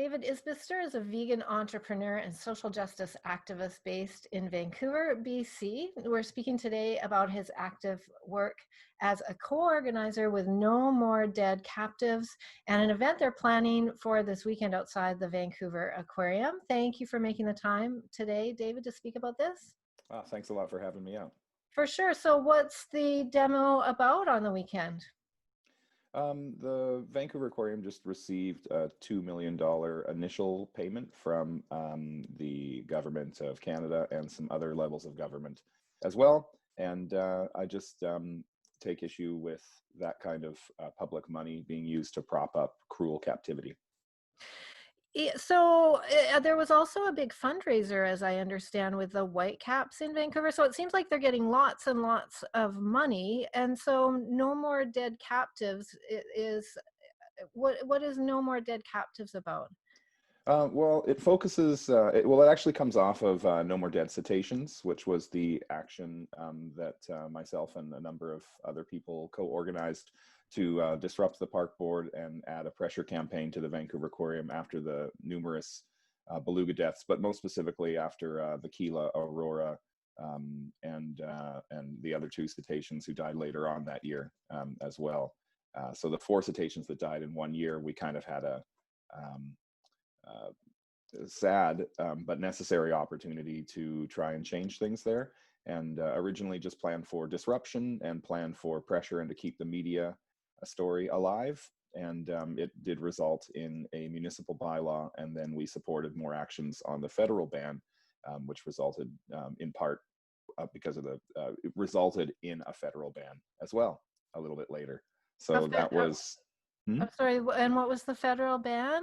David Isbister is a vegan entrepreneur and social justice activist based in Vancouver, BC. We're speaking today about his active work as a co-organizer with No More Dead Captives and an event they're planning for this weekend outside the Vancouver Aquarium. Thank you for making the time today, David, to speak about this. Thanks a lot for having me out. For sure. So what's the demo about on the weekend? The Vancouver Aquarium just received a $2 million initial payment from the government of Canada and some other levels of government as well. And I just take issue with that kind of public money being used to prop up cruel captivity. So there was also a big fundraiser, as I understand, with the Whitecaps in Vancouver. So it seems like they're getting lots and lots of money. And so No More Dead Captives is, what is No More Dead Captives about? Well, it focuses, it actually comes off of No More Dead Cetaceans, which was the action that myself and a number of other people co-organized to disrupt the park board and add a pressure campaign to the Vancouver Aquarium after the numerous beluga deaths, but most specifically after the Gila, Aurora, and the other two cetaceans who died later on that year as well. So the 4 cetaceans that died in 1 year, we kind of had a sad but necessary opportunity to try and change things there, and originally just planned for disruption and planned for pressure and to keep the media story alive, and it did result in a municipal bylaw, and then we supported more actions on the federal ban, which resulted in part because of it resulted in a federal ban as well a little bit later. So that was I'm sorry, and what was the federal ban?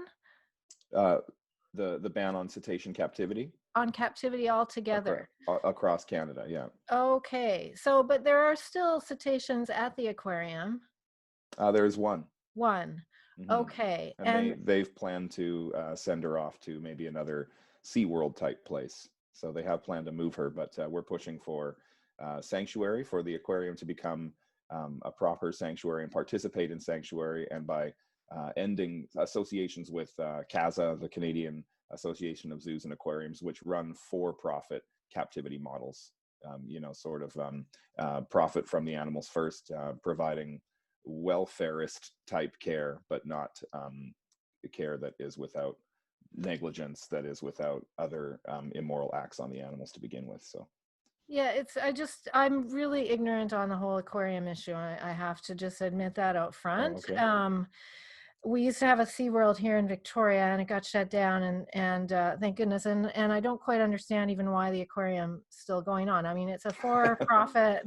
The ban on cetacean captivity. On captivity altogether. Across Canada, yeah. Okay, so but there are still cetaceans at the aquarium. There's one. One. Mm-hmm. Okay. And they've planned to send her off to maybe another SeaWorld type place. So they have planned to move her, but we're pushing for sanctuary, for the aquarium to become a proper sanctuary and participate in sanctuary, and by ending associations with CAZA, the Canadian Association of Zoos and Aquariums, which run for-profit captivity models, sort of profit from the animals first, providing welfarist type care, but not care that is without negligence, that is without other immoral acts on the animals to begin with. So yeah, I'm really ignorant on the whole aquarium issue. I have to just admit that out front. Oh, okay. We used to have a SeaWorld here in Victoria, and it got shut down, and thank goodness. And I don't quite understand even why the aquarium's still going on. I mean, it's a for-profit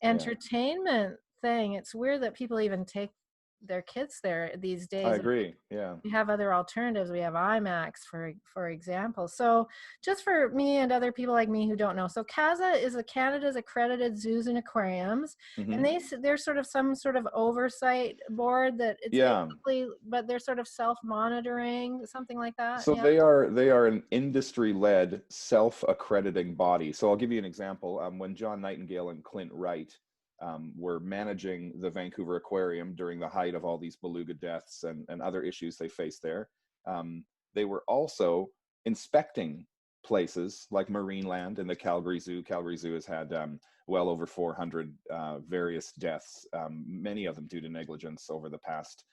entertainment thing. It's weird that people even take their kids there these days. I agree. Yeah. We have other alternatives. We have IMAX, for example. So just for me and other people like me who don't know, so CAZA is Canada's accredited zoos and aquariums, and they're sort of some sort of oversight board that it's basically, but they're sort of self-monitoring, something like that. So they are an industry-led, self-accrediting body. So I'll give you an example. When John Nightingale and Clint Wright were managing the Vancouver Aquarium during the height of all these beluga deaths and other issues they faced there, they were also inspecting places like Marineland and the Calgary Zoo. Calgary Zoo has had well over 400 various deaths, many of them due to negligence over the past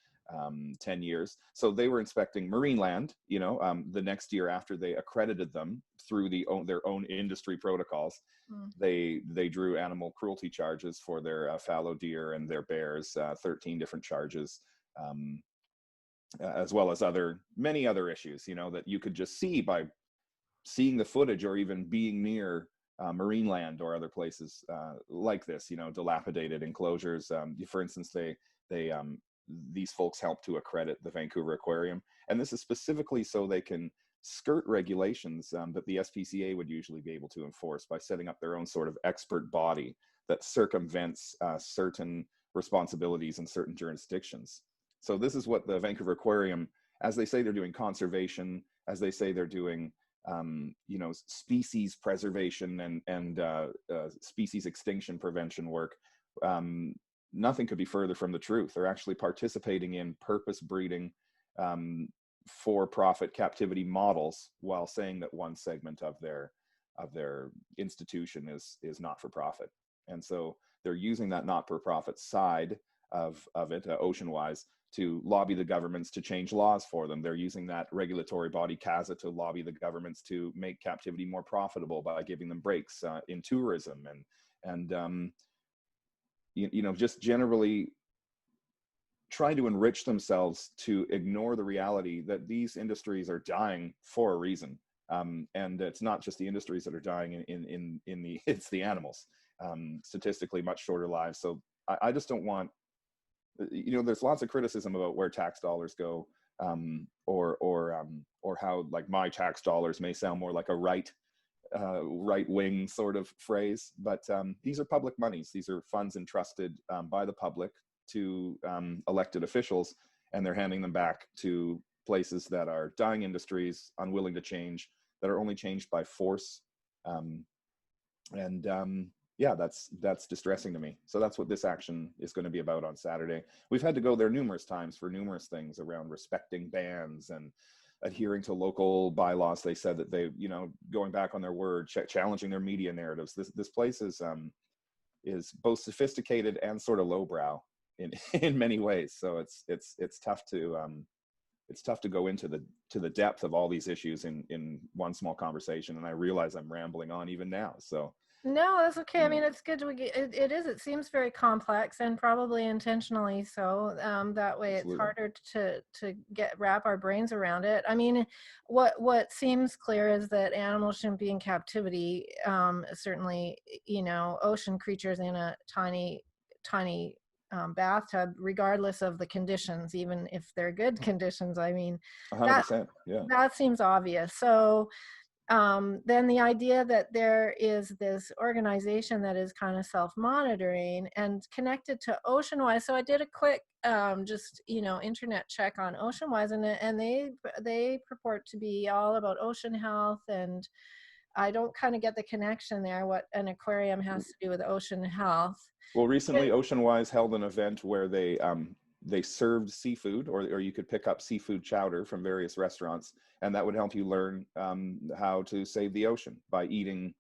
10 years. So they were inspecting Marineland, the next year after they accredited them through their own industry protocols. They drew animal cruelty charges for their fallow deer and their bears, 13 different charges, as well as many other issues, that you could just see by seeing the footage or even being near Marineland or other places like this, dilapidated enclosures. For instance, these folks helped to accredit the Vancouver Aquarium, and this is specifically so they can skirt regulations that the SPCA would usually be able to enforce by setting up their own sort of expert body that circumvents certain responsibilities in certain jurisdictions. So this is what the Vancouver Aquarium, as they say they're doing conservation, as they say they're doing species preservation and species extinction prevention work, nothing could be further from the truth. They're actually participating in purpose breeding for-profit captivity models while saying that one segment of their institution is not for profit. And so they're using that not-for-profit side of it, Oceanwise, to lobby the governments to change laws for them. They're using that regulatory body, CASA, to lobby the governments to make captivity more profitable by giving them breaks in tourism and just generally trying to enrich themselves to ignore the reality that these industries are dying for a reason. And it's not just the industries that are dying it's the animals, statistically much shorter lives. So I just don't want, there's lots of criticism about where tax dollars go, or how like my tax dollars may sound more like a right-wing sort of phrase, but these are public monies. These are funds entrusted by the public to elected officials, and they're handing them back to places that are dying industries, unwilling to change, that are only changed by force. Yeah, that's distressing to me. So that's what this action is going to be about on Saturday. We've had to go there numerous times for numerous things around respecting bans and adhering to local bylaws. They said that they, going back on their word, challenging their media narratives. This place is both sophisticated and sort of lowbrow in many ways. So it's tough to go into the depth of all these issues in one small conversation. And I realize I'm rambling on even now. So. No, that's okay. I mean, it's good to get it seems very complex and probably intentionally so. That way Absolutely. It's harder to wrap our brains around it. I mean, what seems clear is that animals shouldn't be in captivity. Certainly, ocean creatures in a tiny bathtub, regardless of the conditions, even if they're good conditions. I mean, 100%. Yeah. that seems obvious. So then the idea that there is this organization that is kind of self-monitoring and connected to Oceanwise. So I did a quick internet check on Oceanwise, and they purport to be all about ocean health, and I don't kind of get the connection there, what an aquarium has to do with ocean health. Well, recently Oceanwise held an event where they served seafood, or you could pick up seafood chowder from various restaurants, and that would help you learn how to save the ocean by eating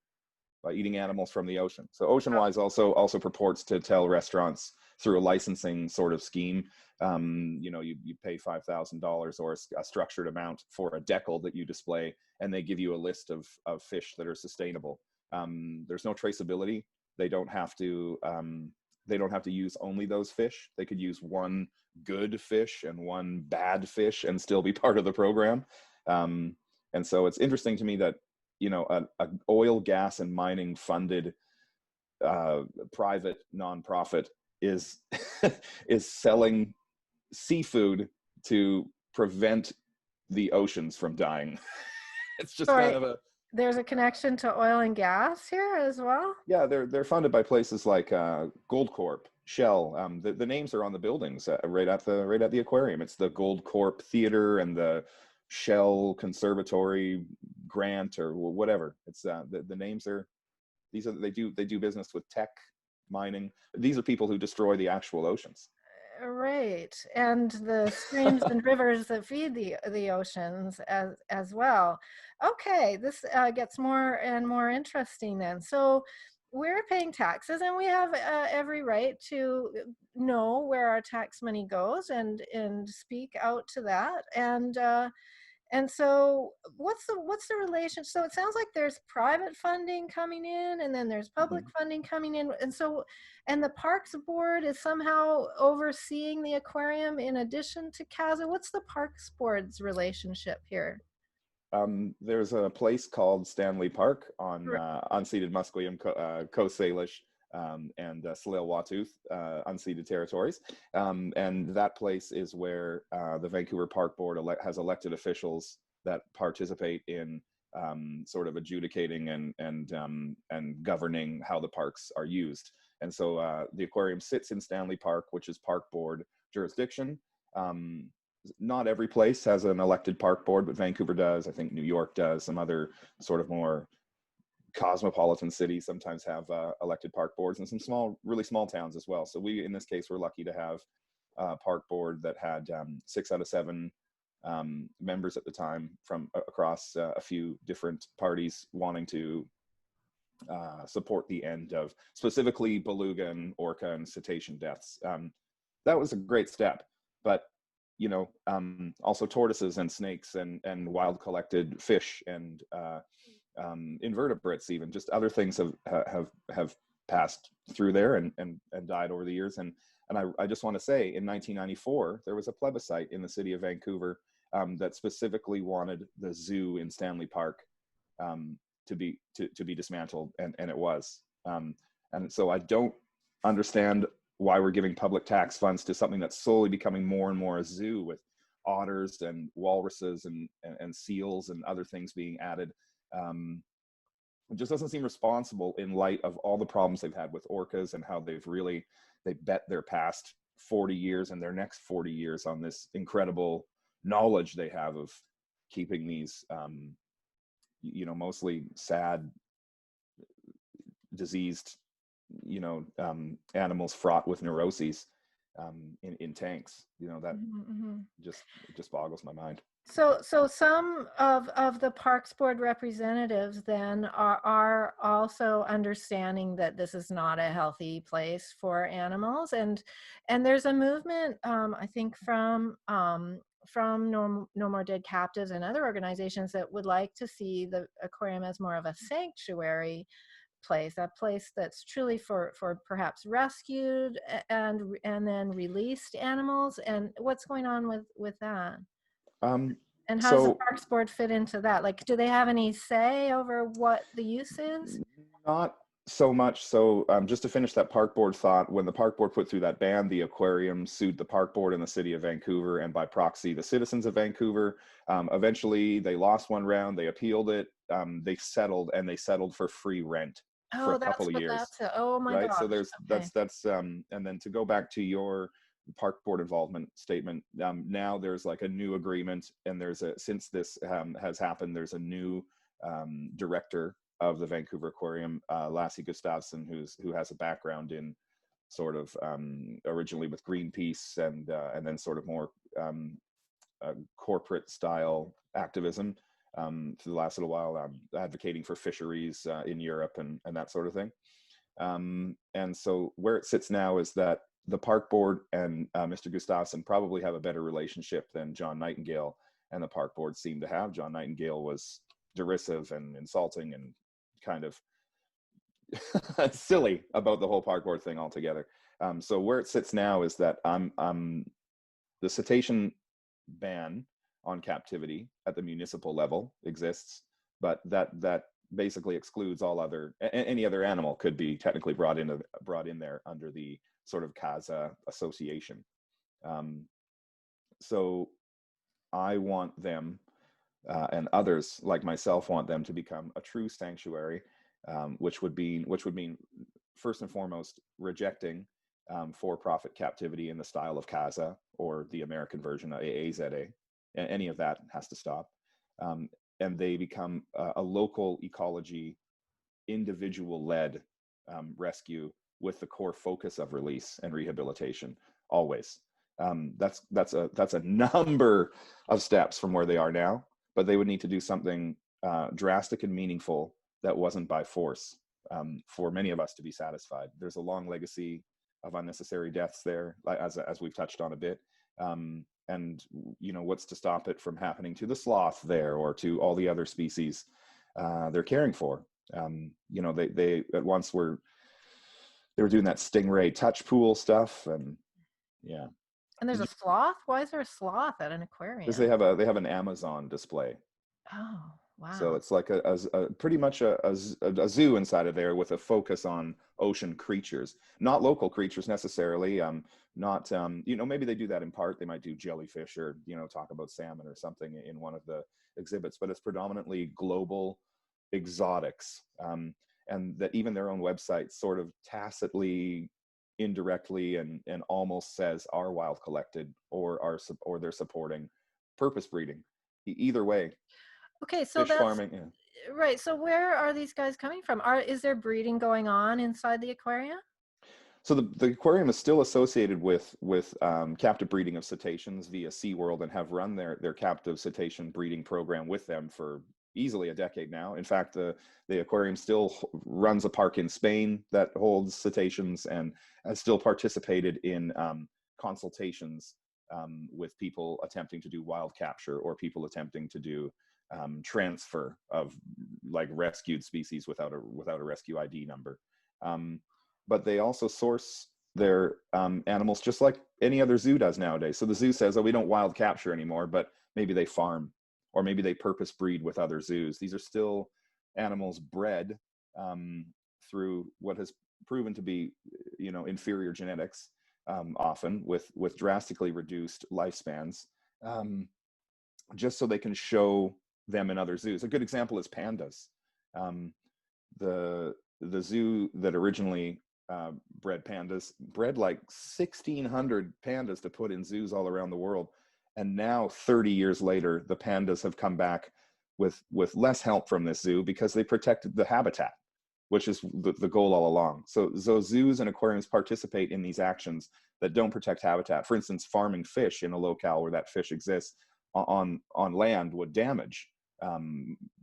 animals from the ocean. So Oceanwise also purports to tell restaurants through a licensing sort of scheme, you pay $5,000 or a structured amount for a decal that you display, and they give you a list of fish that are sustainable. There's no traceability. They don't have to use only those fish. They could use one good fish and one bad fish and still be part of the program. And so it's interesting to me that, a oil, gas, and mining funded private nonprofit is selling seafood to prevent the oceans from dying. It's just kind of there's a connection to oil and gas here as well. Yeah, they're funded by places like Goldcorp, Shell. The names are on the buildings right at the aquarium. It's the Goldcorp Theater and the Shell Conservatory Grant or whatever. It's the names are they do business with tech, mining. These are people who destroy the actual oceans. Right, and the streams and rivers that feed the oceans as well. Okay, this gets more and more interesting then. So we're paying taxes, and we have every right to know where our tax money goes and speak out to that. And so what's the relation? So it sounds like there's private funding coming in, and then there's public funding coming in. And the Parks Board is somehow overseeing the aquarium in addition to CASA. What's the Parks Board's relationship here? There's a place called Stanley Park on unceded Musqueam, Coast Salish, and Tsleil-Waututh unceded territories. And that place is where the Vancouver Park Board has elected officials that participate in sort of adjudicating and governing how the parks are used. And so the aquarium sits in Stanley Park, which is Park Board jurisdiction. Not every place has an elected park board, but Vancouver does. I think New York does. Some other sort of more cosmopolitan cities sometimes have elected park boards, and some really small towns as well. So in this case, we're lucky to have a park board that had 6 out of 7 members at the time from across a few different parties wanting to support the end of specifically beluga and orca and cetacean deaths. That was a great step, but also tortoises and snakes and wild collected fish and invertebrates, even just other things have passed through there and died over the years. And I just want to say, in 1994, there was a plebiscite in the city of Vancouver that specifically wanted the zoo in Stanley Park to be dismantled, and it was. And so I don't understand why we're giving public tax funds to something that's slowly becoming more and more a zoo, with otters and walruses and seals and other things being added. It just doesn't seem responsible in light of all the problems they've had with orcas and how they bet their past 40 years and their next 40 years on this incredible knowledge they have of keeping these mostly sad, diseased animals fraught with neuroses in tanks. That just boggles my mind. So some of the Parks Board representatives then are also understanding that this is not a healthy place for animals, and there's a movement, I think, from No More Dead Captives and other organizations that would like to see the aquarium as more of a sanctuary place, a place that's truly for perhaps rescued and then released animals. And what's going on with that? And how does the Parks Board fit into that? Like, do they have any say over what the use is? Not so much. So just to finish that Park Board thought, when the Park Board put through that ban, the aquarium sued the Park Board in the city of Vancouver, and by proxy the citizens of Vancouver. Eventually they lost one round, they appealed it, they settled for free rent for a couple of years. Oh my right? gosh. So there's that's and then to go back to your Park Board involvement statement, now there's like a new agreement, and since this has happened, there's a new director of the Vancouver Aquarium, Lasse.Gustavsson, who has a background in sort of originally with Greenpeace and then sort of more corporate style activism for the last little while, advocating for fisheries in Europe and that sort of thing. And so where it sits now is that the Park Board and Mr. Gustafsson probably have a better relationship than John Nightingale and the Park Board seem to have. John Nightingale was derisive and insulting and kind of silly about the whole Park Board thing altogether. So where it sits now is that the cetacean ban on captivity at the municipal level exists, but that basically excludes any other animal could be technically brought in there under the sort of CASA association. So I want them and others like myself want them to become a true sanctuary, which would mean first and foremost rejecting for-profit captivity in the style of CASA or the American version of AAZA. Any of that has to stop. And they become a local ecology, individual-led rescue with the core focus of release and rehabilitation always. That's a number of steps from where they are now, but they would need to do something drastic and meaningful that wasn't by force for many of us to be satisfied. There's a long legacy of unnecessary deaths there, as we've touched on a bit. And what's to stop it from happening to the sloth there or to all the other species they're caring for? They at once they were doing that stingray touch pool stuff, and yeah. And there's a sloth? Why is there a sloth at an aquarium? Because they have an Amazon display. Oh, wow. So it's like a pretty much a zoo inside of there with a focus on ocean creatures, not local creatures necessarily. Not maybe they do that in part. They might do jellyfish or talk about salmon or something in one of the exhibits, but it's predominantly global exotics. And that even their own website sort of tacitly, indirectly, and almost says are wild collected or they're supporting purpose breeding. Either way. Okay, so fish farming, yeah. Right. So where are these guys coming from? Is there breeding going on inside the aquarium? So the aquarium is still associated with captive breeding of cetaceans via SeaWorld, and have run their captive cetacean breeding program with them for easily a decade now. In fact, the aquarium still runs a park in Spain that holds cetaceans, and has still participated in consultations with people attempting to do wild capture, or people attempting to do transfer of like rescued species without a rescue ID number. But they also source their animals just like any other zoo does nowadays. So the zoo says, oh, we don't wild capture anymore, but maybe they farm, or maybe they purpose breed with other zoos. These are still animals bred through what has proven to be, inferior genetics, often with drastically reduced lifespans, just so they can show them in other zoos. A good example is pandas. The zoo that originally bred pandas bred like 1,600 pandas to put in zoos all around the world, and now 30 years later, the pandas have come back with less help from this zoo because they protected the habitat, which is the goal all along. So zoos and aquariums participate in these actions that don't protect habitat. For instance, farming fish in a locale where that fish exists on land would damage,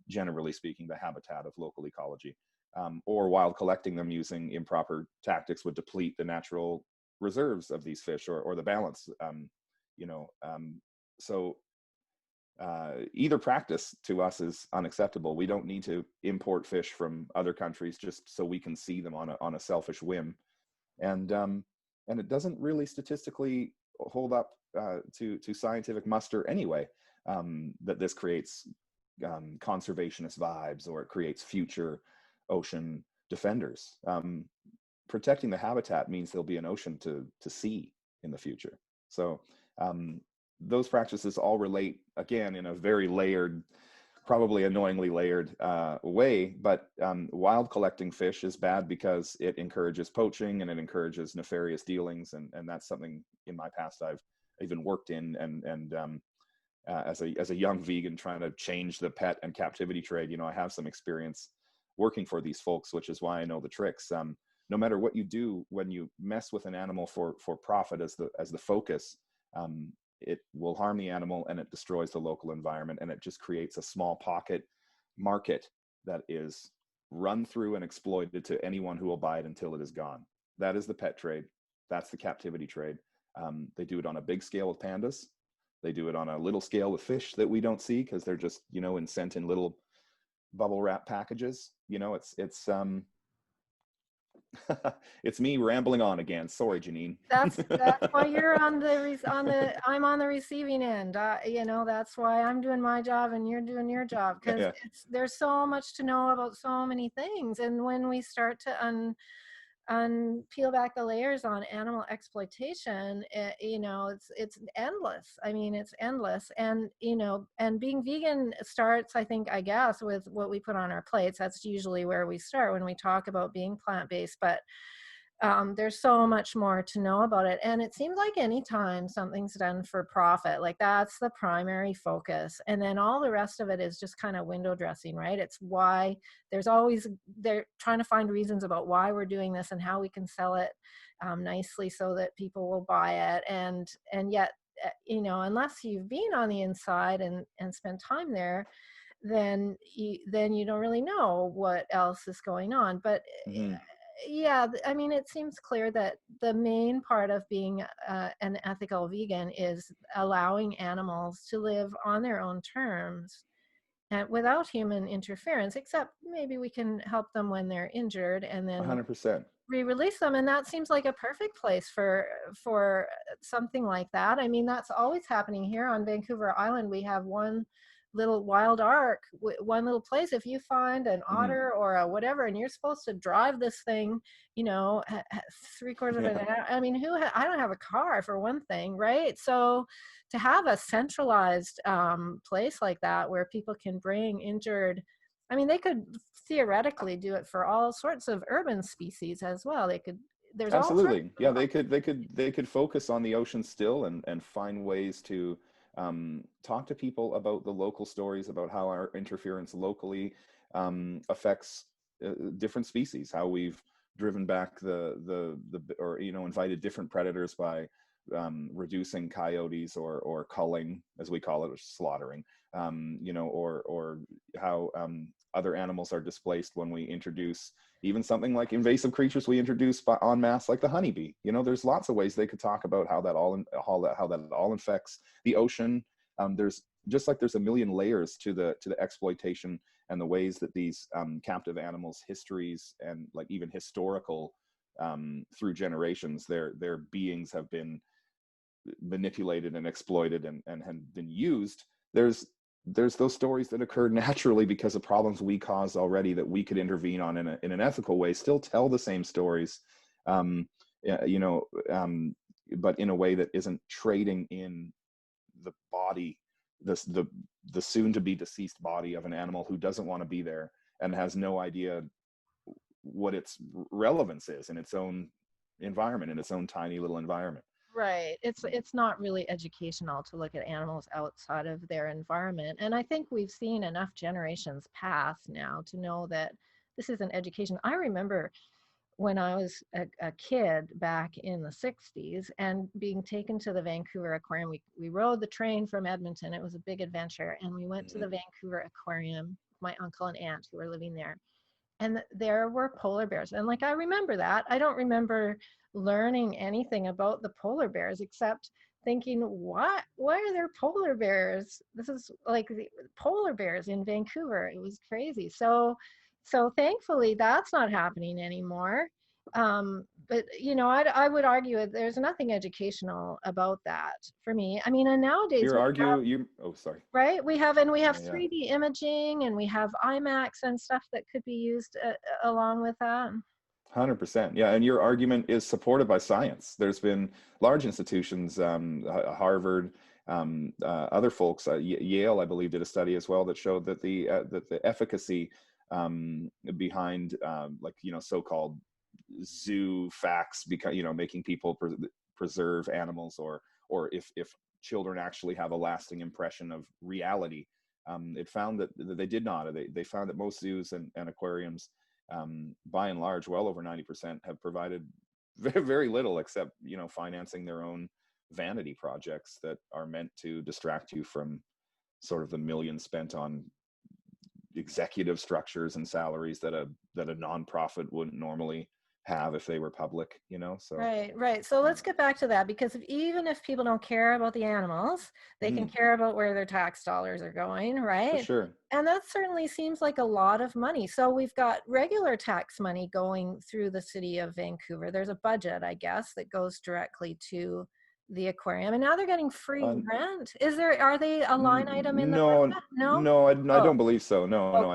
generally speaking, the habitat of local ecology. Or wild collecting them using improper tactics would deplete the natural reserves of these fish, or the balance. So either practice to us is unacceptable. We don't need to import fish from other countries just so we can see them on a selfish whim, and it doesn't really statistically hold up to scientific muster anyway. That this creates conservationist vibes, or it creates future ocean defenders. Protecting the habitat means there'll be an ocean to see in the future. So those practices all relate, again, in a very layered, probably annoyingly layered way. But wild collecting fish is bad because it encourages poaching, and it encourages nefarious dealings, and that's something in my past I've even worked in, and as a young vegan trying to change the pet and captivity trade, I have some experience working for these folks, which is why I know the tricks. No matter what you do, when you mess with an animal for profit as the focus, it will harm the animal, and it destroys the local environment, and it just creates a small pocket market that is run through and exploited to anyone who will buy it until it is gone. That is the pet trade. That's the captivity trade. They do it on a big scale with pandas. They do it on a little scale with fish that we don't see because they're just, sent in little bubble wrap packages. It's it's me rambling on again. Sorry, Janine. That's why you're I'm on the receiving end. That's why I'm doing my job and you're doing your job, because Yeah. there's so much to know about so many things. And when we start to peel back the layers on animal exploitation, it's endless. I mean, it's endless. And and being vegan starts, I guess, with what we put on our plates. That's usually where we start when we talk about being plant-based. But there's so much more to know about it. And it seems like anytime something's done for profit, like that's the primary focus. And then all the rest of it is just kind of window dressing, right? It's why they're trying to find reasons about why we're doing this and how we can sell it nicely so that people will buy it. And yet, unless you've been on the inside and spent time there, then you don't really know what else is going on. But Mm-hmm. yeah, I mean, it seems clear that the main part of being an ethical vegan is allowing animals to live on their own terms and without human interference, except maybe we can help them when they're injured and then 100%. re-release them. And that seems like a perfect place for something like that. I mean, that's always happening here on Vancouver Island. We have one little wild ark, one little place. If you find an Mm-hmm. otter or a whatever, and you're supposed to drive this thing, 3/4 of an Yeah. hour. I mean, I don't have a car, for one thing, right? So to have a centralized place like that where people can bring injured, I mean, they could theoretically do it for all sorts of urban species as well. There's all sorts Absolutely. Yeah, they could focus on the ocean still, and find ways to talk to people about the local stories, about how our interference locally affects different species, how we've driven back or invited different predators by reducing coyotes or culling, as we call it, or slaughtering, or how other animals are displaced when we introduce even something like invasive creatures we introduce en masse, like the honeybee. There's lots of ways they could talk about how that all infects the ocean. There's a million layers to the exploitation and the ways that these captive animals' histories and like even historical through generations, their beings have been manipulated and exploited and have been used. There's those stories that occurred naturally because of problems we caused already that we could intervene on in an ethical way, still tell the same stories, but in a way that isn't trading in the body, the soon to be deceased body of an animal who doesn't want to be there and has no idea what its relevance is in its own environment, in its own tiny little environment. Right. It's not really educational to look at animals outside of their environment. And I think we've seen enough generations pass now to know that this is an education. I remember when I was a kid back in the 60s and being taken to the Vancouver Aquarium. We rode the train from Edmonton. It was a big adventure. And we went to the Vancouver Aquarium, my uncle and aunt who were living there. And there were polar bears. And like, I remember that. I don't remember learning anything about the polar bears except thinking, why are there polar bears? This is like the polar bears in Vancouver. It was crazy. So thankfully that's not happening anymore. But I would argue that there's nothing educational about that for me. I mean, and nowadays sorry. Right, we have 3D Yeah. imaging, and we have IMAX and stuff that could be used along with that. 100%. Yeah. And your argument is supported by science. There's been large institutions, Harvard, other folks, Yale, I believe, did a study as well that showed that the efficacy behind so-called zoo facts, because making people preserve animals, or if children actually have a lasting impression of reality. It found that they did not. They found that most zoos and aquariums, by and large, well over 90%, have provided very, very little except financing their own vanity projects that are meant to distract you from sort of the millions spent on executive structures and salaries that a nonprofit wouldn't normally have if they were public. So Right. So let's get back to that, because even if people don't care about the animals, they can care about where their tax dollars are going, right? For sure. And that certainly seems like a lot of money. So we've got regular tax money going through the city of Vancouver. There's a budget, I guess, that goes directly to the aquarium, and now they're getting free rent. Are they a line item in the budget? No, I don't believe so. No. Okay.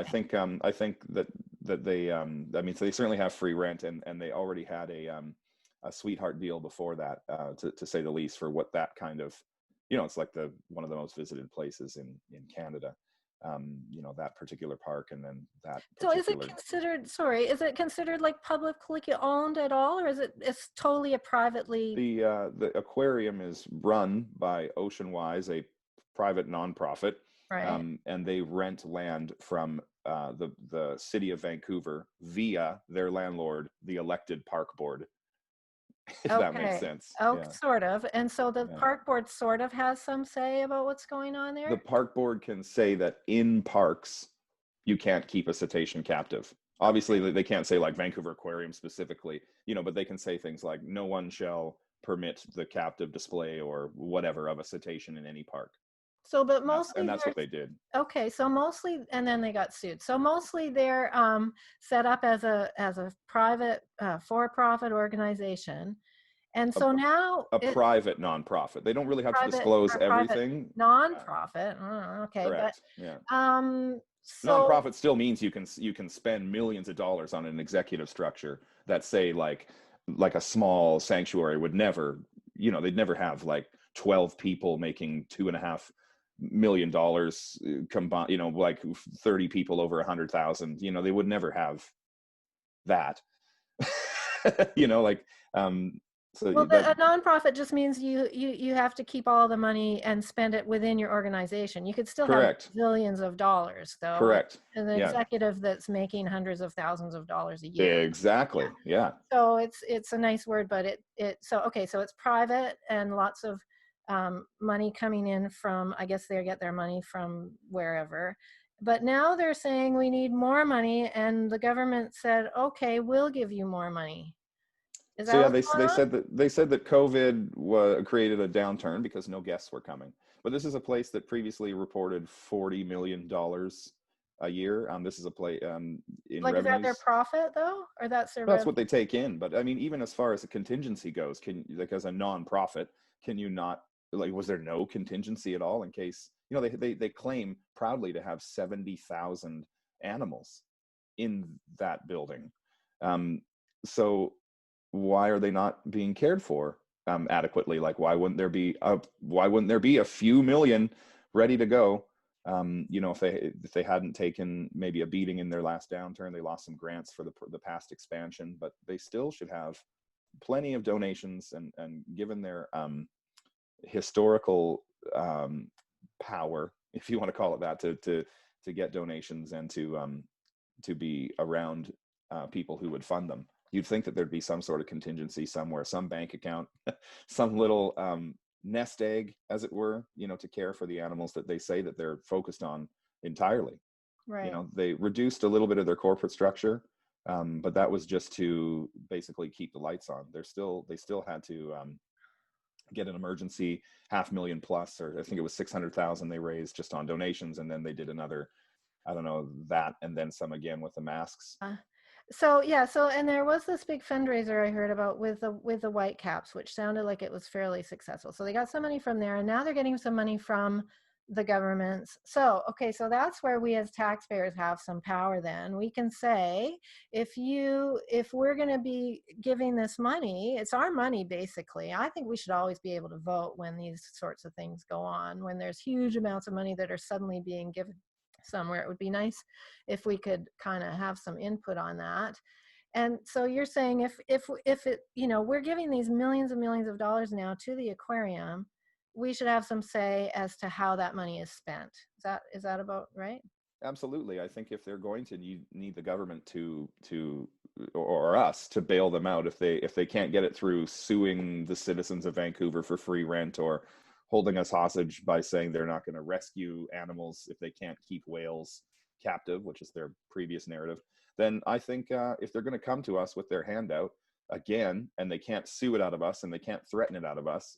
I think that they so they certainly have free rent, and they already had a sweetheart deal before that, to say the least, for what that kind of, it's like one of the most visited places in Canada, that particular park, and then that So is it considered like publicly owned at all, or it's totally a privately? The aquarium is run by Oceanwise, a private nonprofit, Right. and they rent land from the city of Vancouver via their landlord, the elected park board. If that makes sense. Oh, Yeah. sort of. And so the park board sort of has some say about what's going on there? The park board can say that in parks, you can't keep a cetacean captive. Obviously, they can't say like Vancouver Aquarium specifically, but they can say things like no one shall permit the captive display or whatever of a cetacean in any park. So, but mostly and that's what they did. Okay, so mostly, and then they got sued. So mostly they're set up as a private for-profit organization, and so now private nonprofit. They don't really have to disclose everything. Nonprofit, okay, correct. so nonprofit still means you can spend millions of dollars on an executive structure that, say, like a small sanctuary would never. They'd never have like 12 people making $2.5 million combined, like 30 people over 100,000, they would never have that. So Well, that a nonprofit just means you have to keep all the money and spend it within your organization. You could still have correct, billions of dollars, though, correct. as an Yeah, executive that's making hundreds of thousands of dollars a year. Yeah. exactly. Yeah. So it's a nice word, but so okay, so it's private and lots of money coming in from, I guess they get their money from wherever. But now they're saying we need more money, and the government said, okay, we'll give you more money. Is So that yeah, what's going on? they said that COVID created a downturn because no guests were coming. But this is a place that previously reported $40 million a year. This is a place in Like, is that their revenues. profit though, or that's their That's revenue? what they take in. But I mean, even as far as a contingency goes, can like as a nonprofit, can you not like was there no contingency at all in case they claim proudly to have 70,000 animals in that building. So why are they not being cared for adequately? Like why wouldn't there be a few million ready to go? If they hadn't taken maybe a beating in their last downturn, they lost some grants for the past expansion, but they still should have plenty of donations and given their historical power, if you want to call it that, to get donations and to be around people who would fund them. You'd think that there'd be some sort of contingency somewhere, some bank account, some little nest egg, as it were, to care for the animals that they say that they're focused on entirely. Right. They reduced a little bit of their corporate structure, but that was just to basically keep the lights on. They still had to get an emergency 500,000 plus, or I think it was 600,000 they raised just on donations, and then they did another, I don't know, that and then some again with the masks. So yeah, and there was this big fundraiser I heard about with the Whitecaps, which sounded like it was fairly successful. So they got some money from there, and now they're getting some money from the governments. So okay, so that's where we as taxpayers have some power. Then we can say, if we're going to be giving this money, it's our money basically. I think we should always be able to vote when these sorts of things go on, when there's huge amounts of money that are suddenly being given somewhere. It would be nice if we could kind of have some input on that. And so you're saying if it, we're giving these millions and millions of dollars now to the aquarium, we should have some say as to how that money is spent. Is that about right? Absolutely. I think if they're going to need the government to or us to bail them out if they can't get it through suing the citizens of Vancouver for free rent or holding us hostage by saying they're not going to rescue animals if they can't keep whales captive, which is their previous narrative, then I think if they're going to come to us with their hand out again and they can't sue it out of us and they can't threaten it out of us,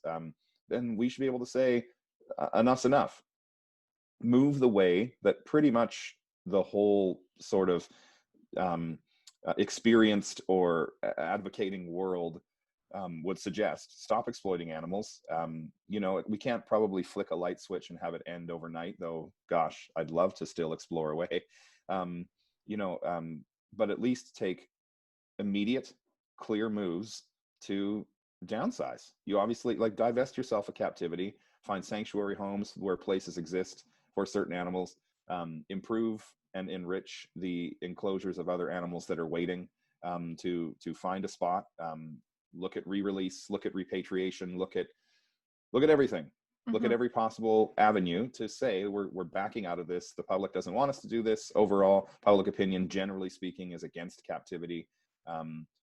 then we should be able to say enough's enough. Move the way that pretty much the whole sort of experienced or advocating world would suggest. Stop exploiting animals. We can't probably flick a light switch and have it end overnight, though. Gosh, I'd love to still explore away. Um, but at least take immediate, clear moves to downsize. You obviously divest yourself of captivity, find sanctuary homes where places exist for certain animals, improve and enrich the enclosures of other animals that are waiting to find a spot. Look at re-release, look at repatriation, look at everything. Look at every possible avenue to say we're backing out of this. The public doesn't want us to do this. Overall, public opinion, generally speaking, is against captivity.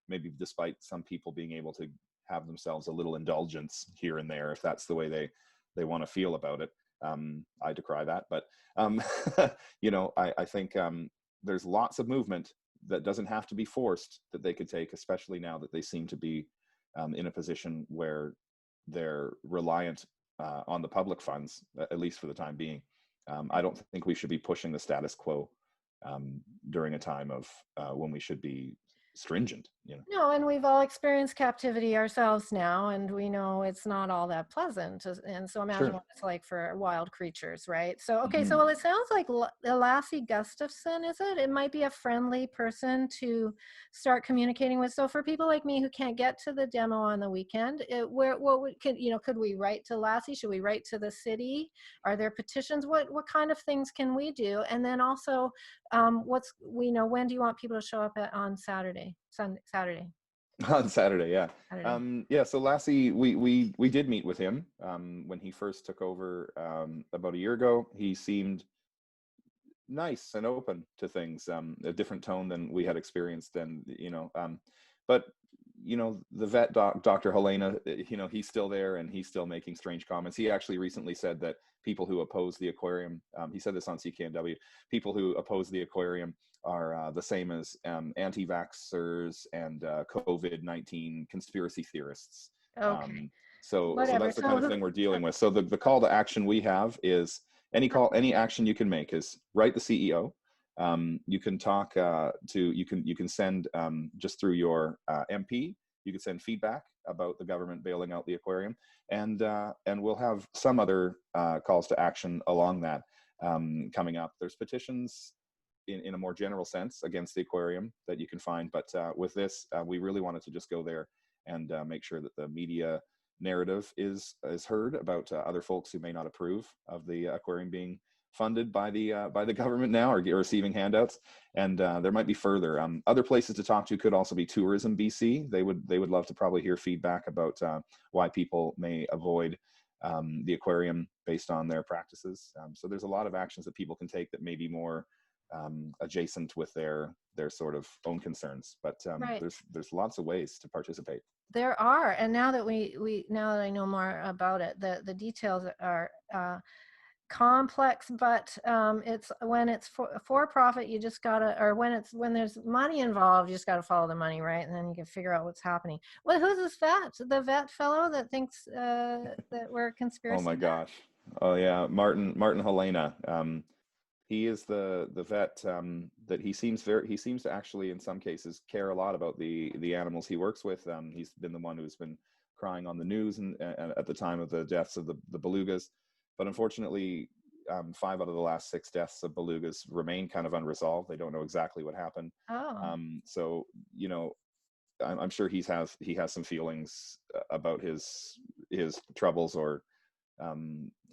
Maybe despite some people being able to have themselves a little indulgence here and there, if that's the way they want to feel about it. I decry that, but I think there's lots of movement that doesn't have to be forced that they could take, especially now that they seem to be in a position where they're reliant on the public funds, at least for the time being. I don't think we should be pushing the status quo during a time of when we should be stringent. No, and we've all experienced captivity ourselves now, and we know it's not all that pleasant. And so imagine Sure. what it's like for wild creatures, right? So, okay, so Mm-hmm. well, it sounds like Lasse.Gustavsson, is it? It might be a friendly person to start communicating with. So for people like me who can't get to the demo on the weekend, could we write to Lasse? Should we write to the city? Are there petitions? What kind of things can we do? And then also, when do you want people to show up on Saturday? On Saturday, yeah. Saturday. Yeah, so Lasse, we did meet with him when he first took over about a year ago. He seemed nice and open to things, a different tone than we had experienced. And but the vet Dr. Helena, he's still there and he's still making strange comments. He actually recently said that people who oppose the aquarium, he said this on CKNW, people who oppose the aquarium are the same as anti-vaxxers and COVID-19 conspiracy theorists. Okay. um, so Whatever. that's the kind of So thing we're dealing with. So the call to action we have is any action you can make is write the CEO. You can talk you can send just through your MP. You can send feedback about the government bailing out the aquarium, and we'll have some other calls to action along that coming up. There's petitions in a more general sense against the aquarium that you can find, but with this, we really wanted to just go there and make sure that the media narrative is heard about other folks who may not approve of the aquarium being funded by the government now or receiving handouts. And there might be further other places to talk to. Could also be Tourism BC. They would love to probably hear feedback about why people may avoid the aquarium based on their practices. So there's a lot of actions that people can take that may be more adjacent with their sort of own concerns. But right. there's lots of ways to participate. There are, and now that now that I know more about it, the details are complex, but it's when it's for profit, you just gotta, or when there's money involved, you just gotta follow the money, right? And then you can figure out what's happening. Well, who's this vet? The vet fellow that thinks that we're Oh conspiracy my nuts? gosh. Oh yeah, Martin Helena. He is the vet that he seems to actually in some cases care a lot about the animals he works with. He's been the one who's been crying on the news and at the time of the deaths of the belugas. But unfortunately, 5 out of the last 6 deaths of belugas remain kind of unresolved. They don't know exactly what happened. Oh, So I'm sure he has some feelings about his troubles or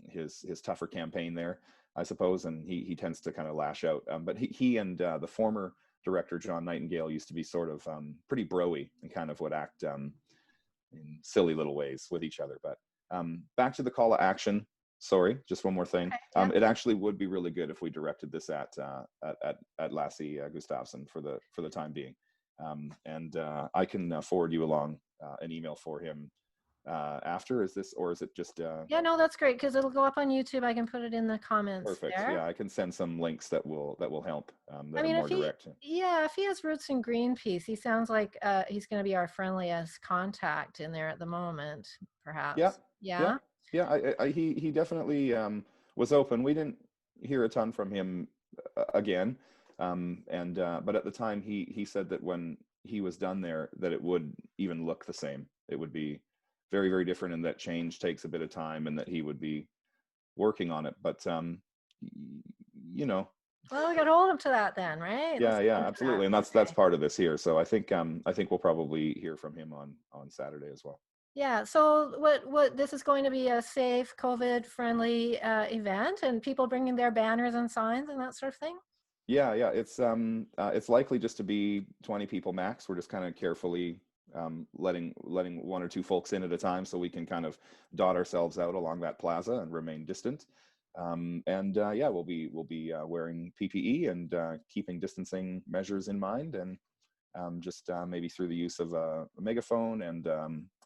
his tougher campaign there, I suppose, and he tends to kind of lash out. But he and the former director John Nightingale used to be sort of pretty broy and kind of would act in silly little ways with each other. But back to the call to action. Sorry, just one more thing. okay, yeah. It actually would be really good if we directed this at Lasse.Gustavsson for the time being, and I can forward you along an email for him after. Is it just Yeah, no, that's great because it'll go up on YouTube. I can put it in the comments perfect? there. Yeah, I can send some links that will help I that are mean, more direct. if he has roots in Greenpeace, he sounds like he's going to be our friendliest contact in there at the moment, Yeah, perhaps. yeah, Yeah. yeah. He definitely was open. We didn't hear a ton from him again, and but at the time he said that when he was done there, that it would even look the same. It would be very, very different, and that change takes a bit of time, and that he would be working on it. But you know, Well, we got to hold him to that then, right? Let's yeah, hold him to that. absolutely, and that's Okay. part of this here. So I think we'll probably hear from him on Saturday as well. Yeah. So what this is going to be a safe, COVID friendly event, and people bringing their banners and signs and that sort of thing. Yeah. It's likely just to be 20 people max. We're just kind of carefully letting 1 or 2 folks in at a time, so we can kind of dot ourselves out along that plaza and remain distant. And yeah, we'll be wearing PPE and keeping distancing measures in mind, and just maybe through the use of a megaphone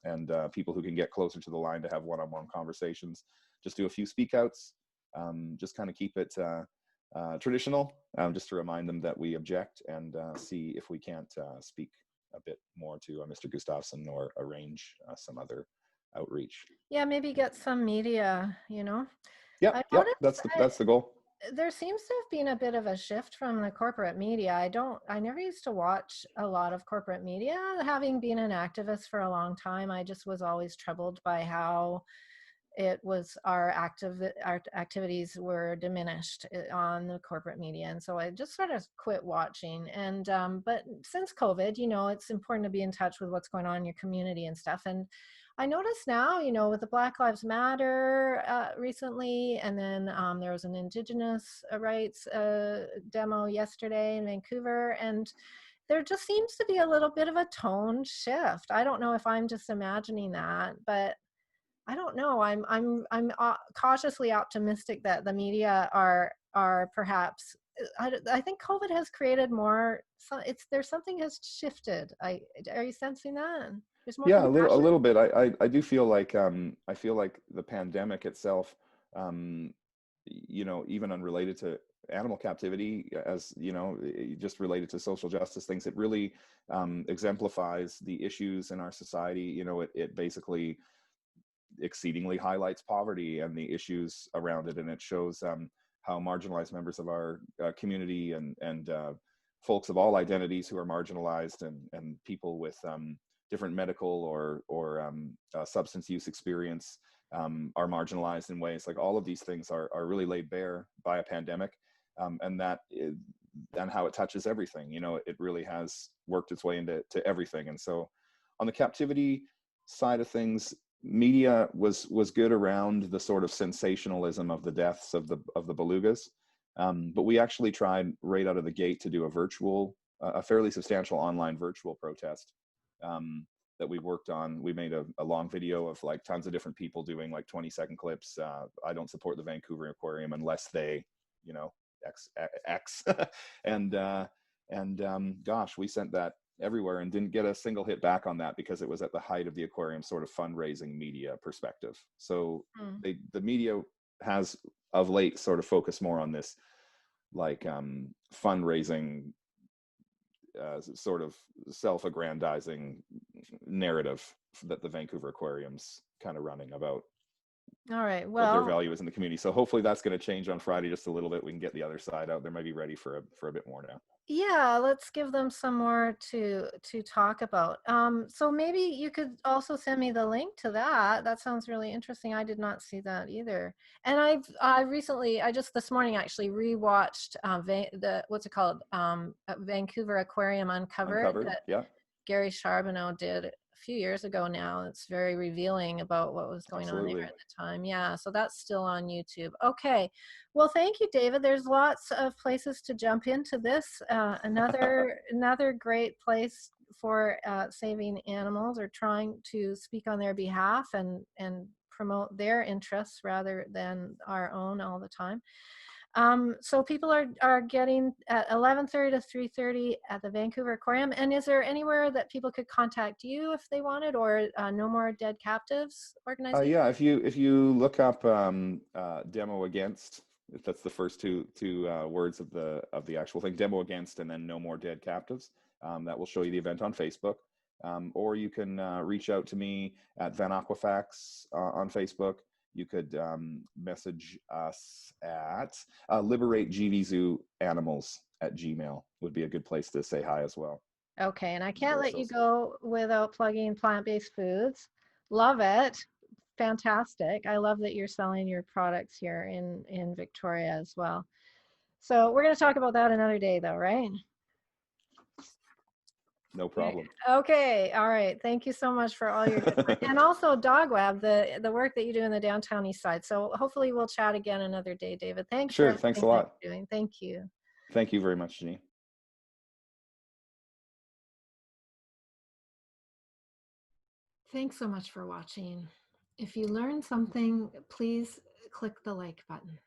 and people who can get closer to the line to have one-on-one conversations. Just do a few speak outs. Just kind of keep it traditional, just to remind them that we object, and see if we can't speak a bit more to Mr. Gustafsson or arrange some other outreach. Yeah, maybe get some media. I Yep. noticed That's the goal. there seems to have been a bit of a shift from the corporate media. I never used to watch a lot of corporate media. Having been an activist for a long time, I just was always troubled by how it was our activities were diminished on the corporate media, and so I just sort of quit watching. And but since COVID, it's important to be in touch with what's going on in your community and stuff. And I notice now, with the Black Lives Matter recently, and then there was an Indigenous rights demo yesterday in Vancouver, and there just seems to be a little bit of a tone shift. I don't know if I'm just imagining that, but I don't know. I'm cautiously optimistic that the media are perhaps. I think COVID has created more. So there's something has shifted. Are you sensing that? There's more Yeah, a compassion. little bit. I do feel like I feel like the pandemic itself, um, even unrelated to animal captivity, as just related to social justice things, it really exemplifies the issues in our society. It basically exceedingly highlights poverty and the issues around it, and it shows how marginalized members of our community and folks of all identities who are marginalized, and people with different medical or substance use experience are marginalized in ways. Like, all of these things are really laid bare by a pandemic, and and how it touches everything. It really has worked its way into everything. And so on the captivity side of things, media was good around the sort of sensationalism of the deaths of the belugas, but we actually tried right out of the gate to do a fairly substantial online virtual protest that we worked on. We made a long video of like tons of different people doing like 20-second clips. I don't support the Vancouver Aquarium unless they, X. and gosh, we sent that everywhere and didn't get a single hit back on that, because it was at the height of the aquarium sort of fundraising media perspective. So the media has of late sort of focused more on this like fundraising sort of self-aggrandizing narrative that the Vancouver Aquarium's kind of running about All right. what their Well, value is in the community. So hopefully that's going to change on Friday just a little bit. We can get the other side out. They might be ready for a bit more now. yeah, let's give them some more to talk about. So maybe you could also send me the link to that. That sounds really interesting. I did not see that either. And I recently, I just this morning actually rewatched what's it called? Vancouver Aquarium Uncovered Uncovered, that yeah, Gary Charbonneau did a few years ago now. It's very revealing about what was going on there absolutely. at the time. Yeah, so that's still on YouTube. Okay. Well, thank you, David. There's lots of places to jump into this. Another great place for saving animals or trying to speak on their behalf and promote their interests rather than our own all the time. So people are getting at 11:30 to 3:30 at the Vancouver Aquarium. And is there anywhere that people could contact you if they wanted, or No More Dead Captives organization? Yeah, if you look up demo against, if that's the first two words of the actual thing, demo against, and then No More Dead Captives, that will show you the event on Facebook. Or you can reach out to me at Van Aquafax on Facebook. You could message us at Liberate GV Zoo Animals at Gmail would be a good place to say hi as well. Okay, and I can't Very let you social. go without plugging plant-based foods. Love it. Fantastic. I love that you're selling your products here in Victoria as well. So we're going to talk about that another day though, right? No problem. Okay. All right. Thank you so much for all your good work. And also Dog Web, the work that you do in the downtown east side. So hopefully we'll chat again another day, David. Thanks for Sure. Thanks everything a that lot. you're doing. Thank you. Thank you very much, Janine. Thanks so much for watching. If you learned something, please click the like button.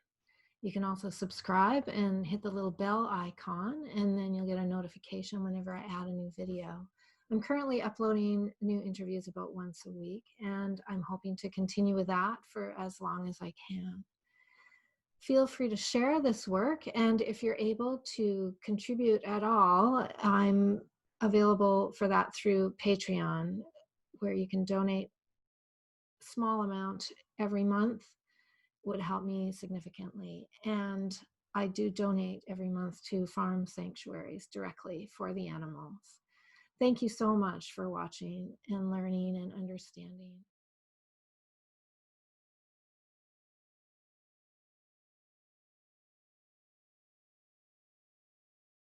You can also subscribe and hit the little bell icon, and then you'll get a notification whenever I add a new video. I'm currently uploading new interviews about once a week, and I'm hoping to continue with that for as long as I can. Feel free to share this work, and if you're able to contribute at all, I'm available for that through Patreon, where you can donate a small amount every month would help me significantly. And I do donate every month to farm sanctuaries directly for the animals. Thank you so much for watching and learning and understanding.